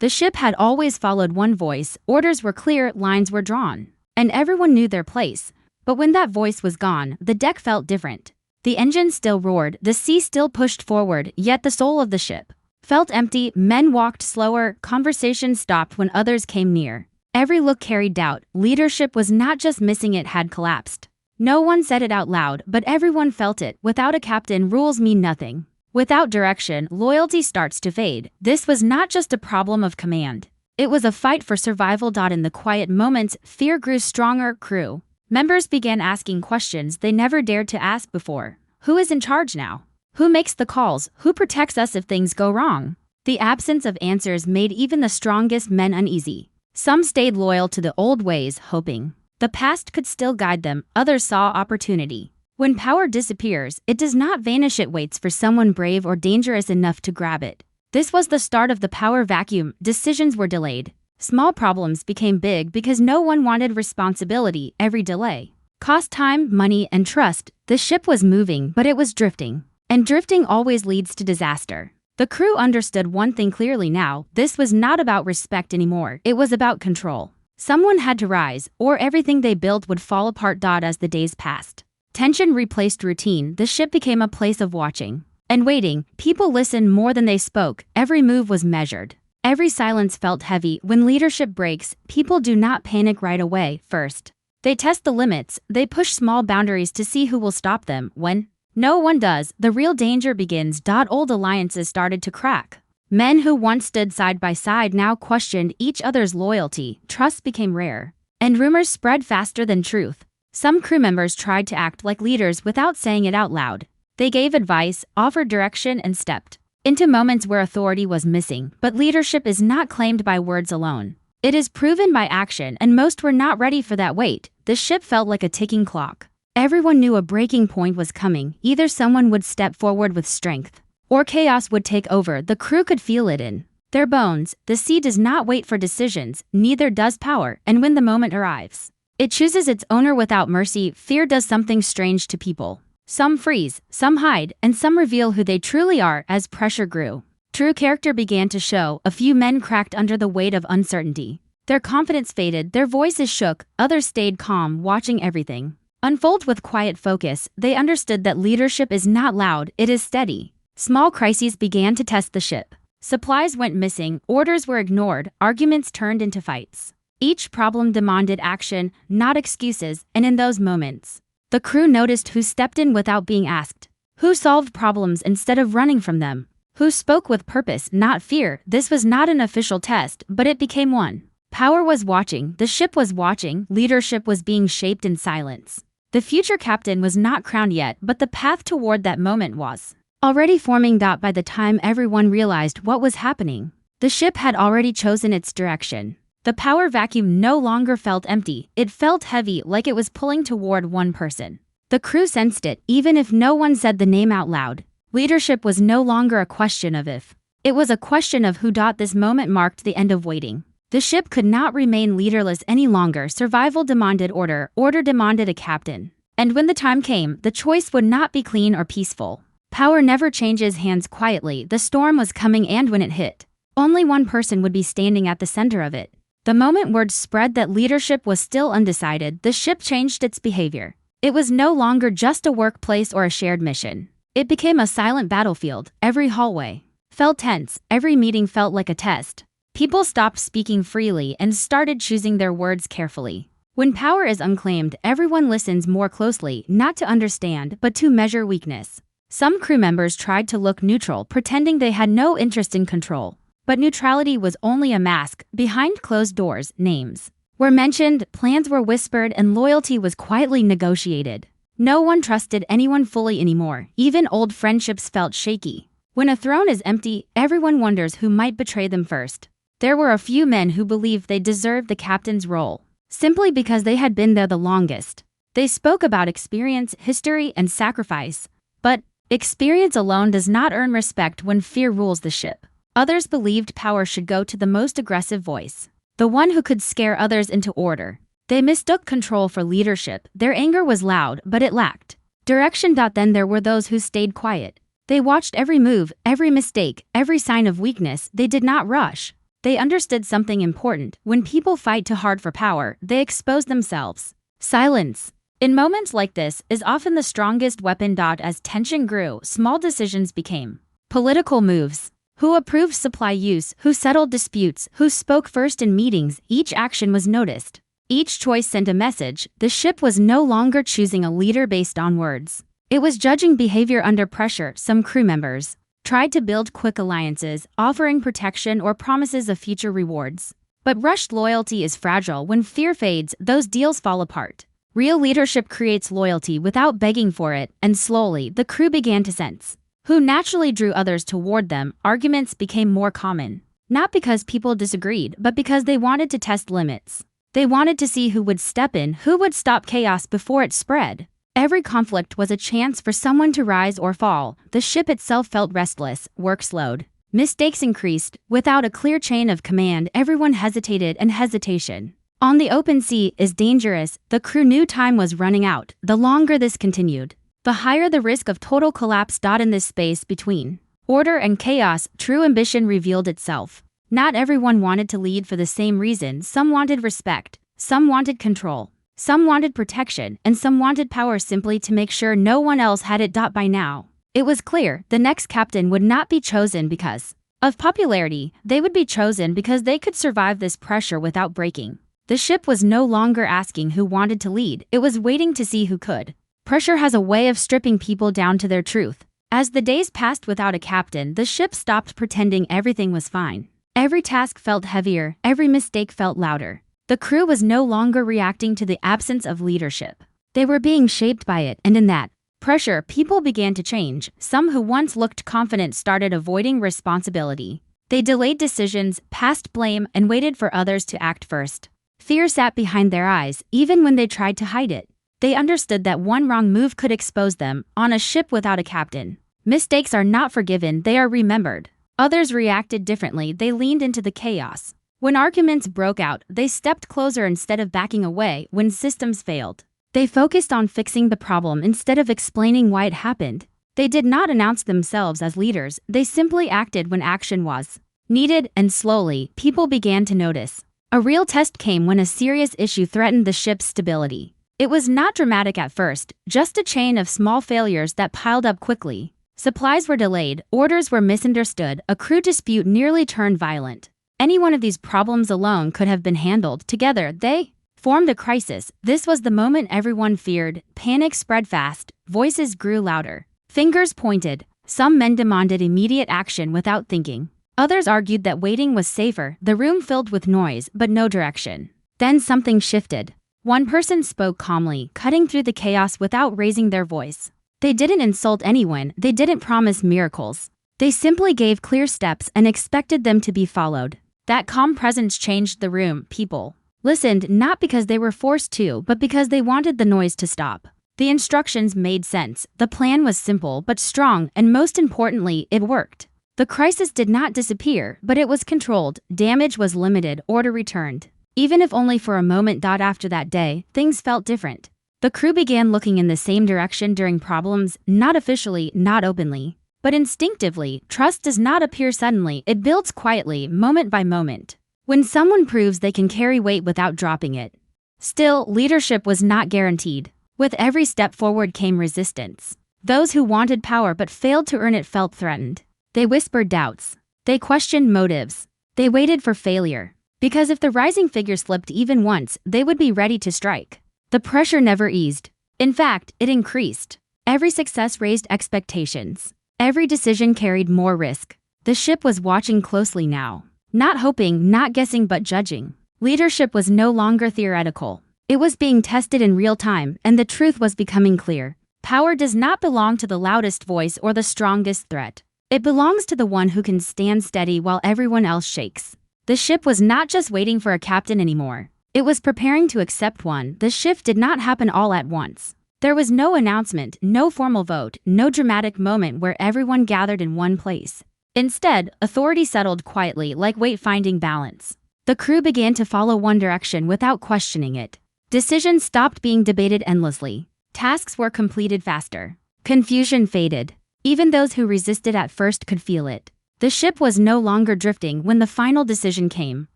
The ship had always followed one voice, orders were clear, lines were drawn, and everyone knew their place. But when that voice was gone, the deck felt different. The engine still roared, the sea still pushed forward, yet the soul of the ship felt empty. Men walked slower, conversation stopped when others came near. Every look carried doubt. Leadership was not just missing, it had collapsed. No one said it out loud, but everyone felt it. Without a captain, rules mean nothing. Without direction, loyalty starts to fade. This was not just a problem of command. It was a fight for survival. In the quiet moments, fear grew stronger. Crew members began asking questions they never dared to ask before. Who is in charge now? Who makes the calls? Who protects us if things go wrong? The absence of answers made even the strongest men uneasy. Some stayed loyal to the old ways, hoping the past could still guide them. Others saw opportunity. When power disappears, it does not vanish, it waits for someone brave or dangerous enough to grab it. This was the start of the power vacuum. Decisions were delayed. Small problems became big because no one wanted responsibility. Every delay cost time, money, and trust. The ship was moving, but it was drifting. And drifting always leads to disaster. The crew understood one thing clearly now: this was not about respect anymore, it was about control. Someone had to rise, or everything they built would fall apart. As the days passed, tension replaced routine. The ship became a place of watching and waiting. People listened more than they spoke. Every move was measured. Every silence felt heavy. When leadership breaks, people do not panic right away. First, they test the limits. They push small boundaries to see who will stop them. When no one does, the real danger begins. Old alliances started to crack. Men who once stood side by side now questioned each other's loyalty. Trust became rare, and rumors spread faster than truth. Some crew members tried to act like leaders without saying it out loud. They gave advice, offered direction, and stepped into moments where authority was missing. But leadership is not claimed by words alone. It is proven by action, and most were not ready for that weight. The ship felt like a ticking clock. Everyone knew a breaking point was coming. Either someone would step forward with strength, or chaos would take over. The crew could feel it in their bones. The sea does not wait for decisions, neither does power, and when the moment arrives, it chooses its owner without mercy. Fear does something strange to people. Some freeze, some hide, and some reveal who they truly are. As pressure grew, true character began to show. A few men cracked under the weight of uncertainty. Their confidence faded, their voices shook. Others stayed calm, watching everything unfold with quiet focus. They understood that leadership is not loud, it is steady. Small crises began to test the ship. Supplies went missing, orders were ignored, arguments turned into fights. Each problem demanded action, not excuses, and in those moments, the crew noticed who stepped in without being asked, who solved problems instead of running from them, who spoke with purpose, not fear. This was not an official test, but it became one. Power was watching, the ship was watching, leadership was being shaped in silence. The future captain was not crowned yet, but the path toward that moment was already forming. By the time everyone realized what was happening, the ship had already chosen its direction. The power vacuum no longer felt empty, it felt heavy, like it was pulling toward one person. The crew sensed it, even if no one said the name out loud. Leadership was no longer a question of if, it was a question of who. This moment marked the end of waiting. The ship could not remain leaderless any longer. Survival demanded order, order demanded a captain. And when the time came, the choice would not be clean or peaceful. Power never changes hands quietly. The storm was coming, and when it hit, only one person would be standing at the center of it. The moment word spread that leadership was still undecided, the ship changed its behavior. It was no longer just a workplace or a shared mission. It became a silent battlefield. Every hallway felt tense, every meeting felt like a test. People stopped speaking freely and started choosing their words carefully. When power is unclaimed, everyone listens more closely, not to understand, but to measure weakness. Some crew members tried to look neutral, pretending they had no interest in control. But neutrality was only a mask. Behind closed doors, names were mentioned, plans were whispered, and loyalty was quietly negotiated. No one trusted anyone fully anymore. Even old friendships felt shaky. When a throne is empty, everyone wonders who might betray them first. There were a few men who believed they deserved the captain's role, simply because they had been there the longest. They spoke about experience, history, and sacrifice. But experience alone does not earn respect when fear rules the ship. Others believed power should go to the most aggressive voice, the one who could scare others into order. They mistook control for leadership. Their anger was loud, but it lacked direction. Then there were those who stayed quiet. They watched every move, every mistake, every sign of weakness. They did not rush. They understood something important. When people fight too hard for power, they expose themselves. Silence, in moments like this, is often the strongest weapon. As tension grew, small decisions became political moves. Who approved supply use, who settled disputes, who spoke first in meetings, each action was noticed. Each choice sent a message. The ship was no longer choosing a leader based on words. It was judging behavior under pressure. Some crew members tried to build quick alliances, offering protection or promises of future rewards. But rushed loyalty is fragile. When fear fades, those deals fall apart. Real leadership creates loyalty without begging for it, and slowly, the crew began to sense who naturally drew others toward them. Arguments became more common. Not because people disagreed, but because they wanted to test limits. They wanted to see who would step in, who would stop chaos before it spread. Every conflict was a chance for someone to rise or fall. The ship itself felt restless, work slowed. Mistakes increased. Without a clear chain of command, everyone hesitated, and hesitation on the open sea is dangerous. The crew knew time was running out. The longer this continued, the higher the risk of total collapse. In this space between order and chaos, true ambition revealed itself. Not everyone wanted to lead for the same reason. Some wanted respect, some wanted control, some wanted protection, and some wanted power simply to make sure no one else had it. By now, it was clear the next captain would not be chosen because of popularity. They would be chosen because they could survive this pressure without breaking. The ship was no longer asking who wanted to lead, it was waiting to see who could. Pressure has a way of stripping people down to their truth. As the days passed without a captain, the ship stopped pretending everything was fine. Every task felt heavier, every mistake felt louder. The crew was no longer reacting to the absence of leadership. They were being shaped by it, and in that pressure, people began to change. Some who once looked confident started avoiding responsibility. They delayed decisions, passed blame, and waited for others to act first. Fear sat behind their eyes, even when they tried to hide it. They understood that one wrong move could expose them. On a ship without a captain, mistakes are not forgiven, they are remembered. Others reacted differently. They leaned into the chaos. When arguments broke out, they stepped closer instead of backing away. When systems failed, they focused on fixing the problem instead of explaining why it happened. They did not announce themselves as leaders, they simply acted when action was needed, and slowly, people began to notice. A real test came when a serious issue threatened the ship's stability. It was not dramatic at first, just a chain of small failures that piled up quickly. Supplies were delayed, orders were misunderstood, a crew dispute nearly turned violent. Any one of these problems alone could have been handled. Together, they formed a crisis. This was the moment everyone feared. Panic spread fast, voices grew louder. Fingers pointed. Some men demanded immediate action without thinking. Others argued that waiting was safer. The room filled with noise, but no direction. Then something shifted. One person spoke calmly, cutting through the chaos without raising their voice. They didn't insult anyone, they didn't promise miracles. They simply gave clear steps and expected them to be followed. That calm presence changed the room. People listened not because they were forced to, but because they wanted the noise to stop. The instructions made sense. The plan was simple but strong, and most importantly, it worked. The crisis did not disappear, but it was controlled. Damage was limited, order returned. Even if only for a moment. After that day, things felt different. The crew began looking in the same direction during problems, not officially, not openly, but instinctively. Trust does not appear suddenly, it builds quietly, moment by moment. When someone proves they can carry weight without dropping it. Still, leadership was not guaranteed. With every step forward came resistance. Those who wanted power but failed to earn it felt threatened. They whispered doubts. They questioned motives. They waited for failure. Because if the rising figure slipped even once, they would be ready to strike. The pressure never eased. In fact, it increased. Every success raised expectations. Every decision carried more risk. The ship was watching closely now. Not hoping, not guessing, but judging. Leadership was no longer theoretical. It was being tested in real time, and the truth was becoming clear. Power does not belong to the loudest voice or the strongest threat. It belongs to the one who can stand steady while everyone else shakes. The ship was not just waiting for a captain anymore. It was preparing to accept one. The shift did not happen all at once. There was no announcement, no formal vote, no dramatic moment where everyone gathered in one place. Instead, authority settled quietly, like weight finding balance. The crew began to follow one direction without questioning it. Decisions stopped being debated endlessly. Tasks were completed faster. Confusion faded. Even those who resisted at first could feel it. The ship was no longer drifting when the final decision came.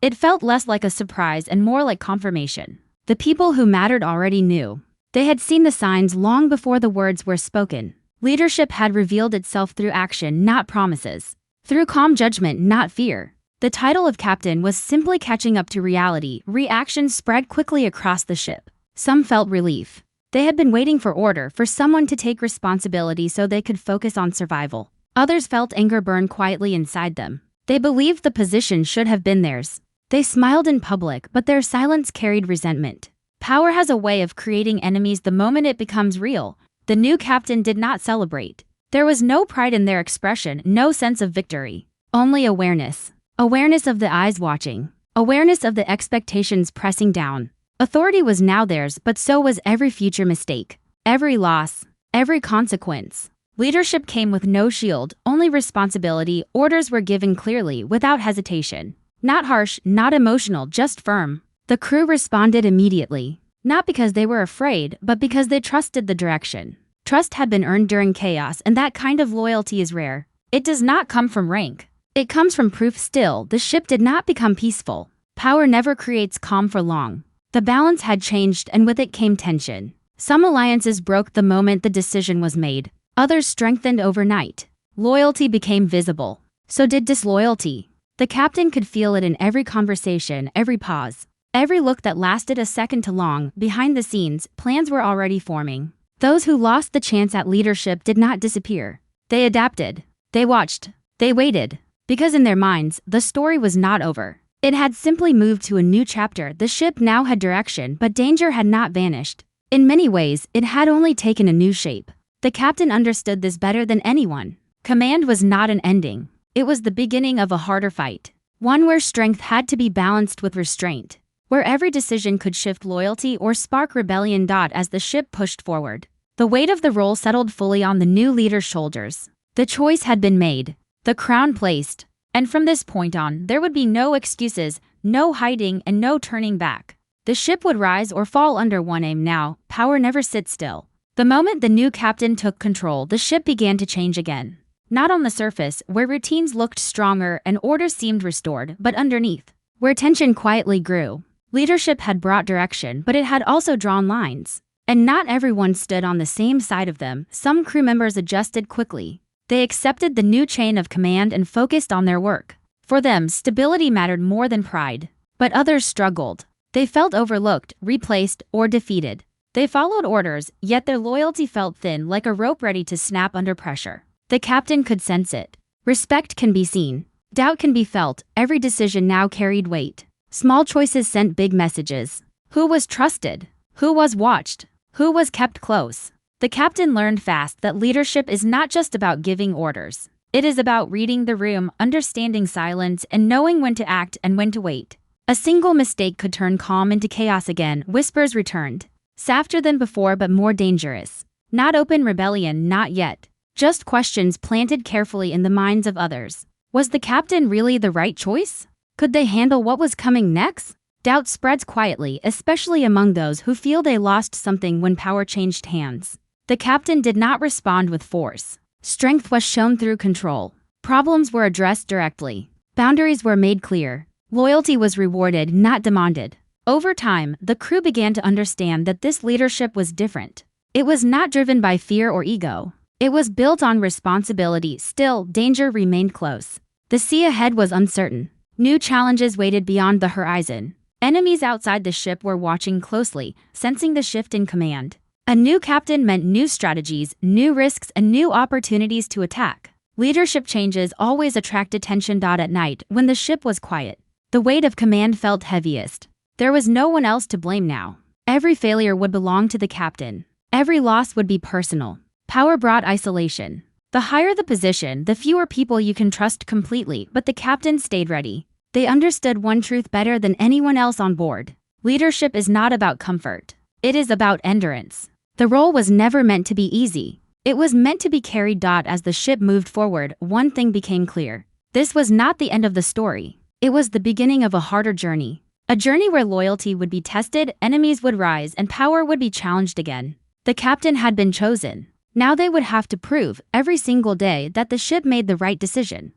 It felt less like a surprise and more like confirmation. The people who mattered already knew. They had seen the signs long before the words were spoken. Leadership had revealed itself through action, not promises. Through calm judgment, not fear. The title of captain was simply catching up to reality. Reactions spread quickly across the ship. Some felt relief. They had been waiting for order, for someone to take responsibility so they could focus on survival. Others felt anger burn quietly inside them. They believed the position should have been theirs. They smiled in public, but their silence carried resentment. Power has a way of creating enemies the moment it becomes real. The new captain did not celebrate. There was no pride in their expression, no sense of victory. Only awareness. Awareness of the eyes watching. Awareness of the expectations pressing down. Authority was now theirs, but so was every future mistake. Every loss. Every consequence. Leadership came with no shield, only responsibility. Orders were given clearly, without hesitation. Not harsh, not emotional, just firm. The crew responded immediately. Not because they were afraid, but because they trusted the direction. Trust had been earned during chaos, and that kind of loyalty is rare. It does not come from rank. It comes from proof. Still, the ship did not become peaceful. Power never creates calm for long. The balance had changed, and with it came tension. Some alliances broke the moment the decision was made. Others strengthened overnight. Loyalty became visible. So did disloyalty. The captain could feel it in every conversation, every pause. Every look that lasted a second too long. Behind the scenes, plans were already forming. Those who lost the chance at leadership did not disappear. They adapted. They watched. They waited. Because in their minds, the story was not over. It had simply moved to a new chapter. The ship now had direction, but danger had not vanished. In many ways, it had only taken a new shape. The captain understood this better than anyone. Command was not an ending. It was the beginning of a harder fight. One where strength had to be balanced with restraint. Where every decision could shift loyalty or spark rebellion. As the ship pushed forward, the weight of the role settled fully on the new leader's shoulders. The choice had been made. The crown placed. And from this point on, there would be no excuses, no hiding, and no turning back. The ship would rise or fall under one aim now. Power never sits still. The moment the new captain took control, the ship began to change again. Not on the surface, where routines looked stronger and order seemed restored, but underneath, where tension quietly grew. Leadership had brought direction, but it had also drawn lines. And not everyone stood on the same side of them. Some crew members adjusted quickly. They accepted the new chain of command and focused on their work. For them, stability mattered more than pride. But others struggled. They felt overlooked, replaced, or defeated. They followed orders, yet their loyalty felt thin, like a rope ready to snap under pressure. The captain could sense it. Respect can be seen. Doubt can be felt. Every decision now carried weight. Small choices sent big messages. Who was trusted? Who was watched? Who was kept close? The captain learned fast that leadership is not just about giving orders. It is about reading the room, understanding silence, and knowing when to act and when to wait. A single mistake could turn calm into chaos again. Whispers returned. Softer than before, but more dangerous. Not open rebellion, not yet. Just questions planted carefully in the minds of others. Was the captain really the right choice? Could they handle what was coming next? Doubt spreads quietly, especially among those who feel they lost something when power changed hands. The captain did not respond with force. Strength was shown through control. Problems were addressed directly. Boundaries were made clear. Loyalty was rewarded, not demanded. Over time, the crew began to understand that this leadership was different. It was not driven by fear or ego. It was built on responsibility. Still, danger remained close. The sea ahead was uncertain. New challenges waited beyond the horizon. Enemies outside the ship were watching closely, sensing the shift in command. A new captain meant new strategies, new risks, and new opportunities to attack. Leadership changes always attract attention. At night, when the ship was quiet, the weight of command felt heaviest. There was no one else to blame now. Every failure would belong to the captain. Every loss would be personal. Power brought isolation. The higher the position, the fewer people you can trust completely, but the captain stayed ready. They understood one truth better than anyone else on board. Leadership is not about comfort. It is about endurance. The role was never meant to be easy. It was meant to be carried. As the ship moved forward, one thing became clear. This was not the end of the story. It was the beginning of a harder journey. A journey where loyalty would be tested, enemies would rise, and power would be challenged again. The captain had been chosen. Now they would have to prove, every single day, that the ship made the right decision.